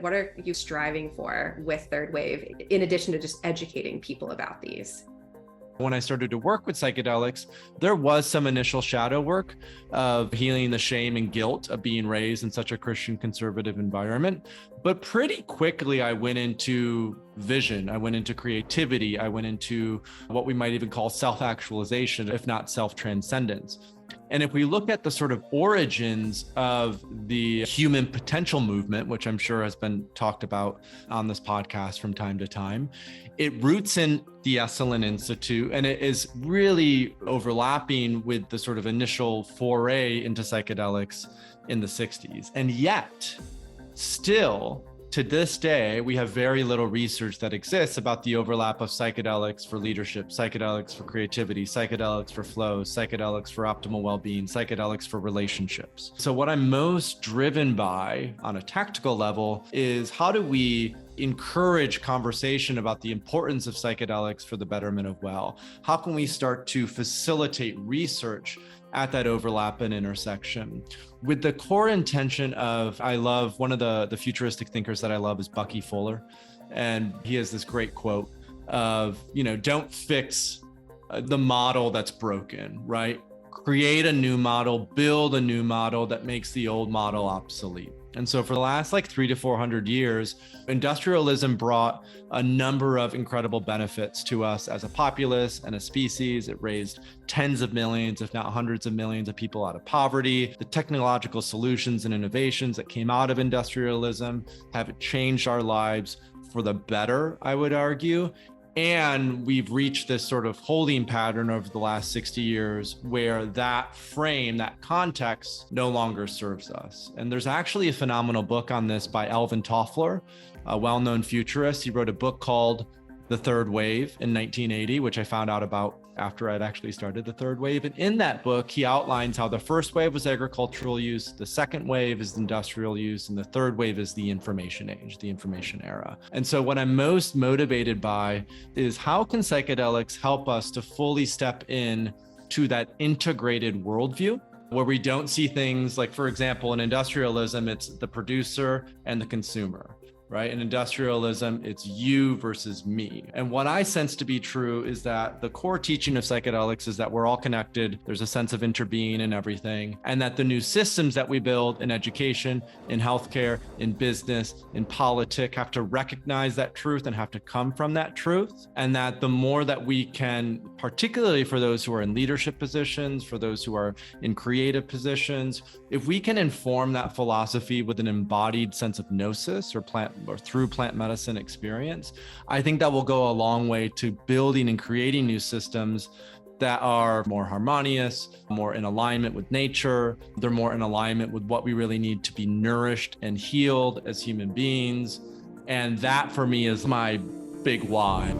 What are you striving for with Third Wave, in addition to just educating people about these? When I started to work with psychedelics, there was some initial shadow work of healing the shame and guilt of being raised in such a Christian conservative environment. But pretty quickly, I went into vision. I went into creativity. I went into what we might even call self-actualization, if not self-transcendence. And if we look at the sort of origins of the human potential movement, which I'm sure has been talked about on this podcast from time to time, it roots in the Esalen Institute, and it is really overlapping with the sort of initial foray into psychedelics in the 60s. And yet, still, to this day, we have very little research that exists about the overlap of psychedelics for leadership, psychedelics for creativity, psychedelics for flow, psychedelics for optimal well-being, psychedelics for relationships. So what I'm most driven by on a tactical level is how do we encourage conversation about the importance of psychedelics for the betterment of well? How can we start to facilitate research at that overlap and intersection with the core intention of, I love one of the futuristic thinkers that I love is Bucky Fuller. And he has this great quote of, don't fix the model that's broken, right? Create a new model, build a new model that makes the old model obsolete. And so for the last 300 to 400 years, industrialism brought a number of incredible benefits to us as a populace and a species. It raised tens of millions, if not hundreds of millions of people out of poverty. The technological solutions and innovations that came out of industrialism have changed our lives for the better, I would argue. And we've reached this sort of holding pattern over the last 60 years where that frame, that context no longer serves us. And there's actually a phenomenal book on this by Alvin Toffler, a well-known futurist. He wrote a book called The Third Wave in 1980, which I found out about after I'd actually started the third wave. And in that book, he outlines how the first wave was agricultural use, the second wave is industrial use, and the third wave is the information age, the information era. And so what I'm most motivated by is how can psychedelics help us to fully step in to that integrated worldview where we don't see things like, for example, in industrialism, it's the producer and the consumer. Right? In industrialism, it's you versus me. And what I sense to be true is that the core teaching of psychedelics is that we're all connected. There's a sense of interbeing in everything. And that the new systems that we build in education, in healthcare, in business, in politics have to recognize that truth and have to come from that truth. And that the more that we can, particularly for those who are in leadership positions, for those who are in creative positions, if we can inform that philosophy with an embodied sense of gnosis or through plant medicine experience, I think that will go a long way to building and creating new systems that are more harmonious, more in alignment with nature. They're more in alignment with what we really need to be nourished and healed as human beings. And that for me is my big why.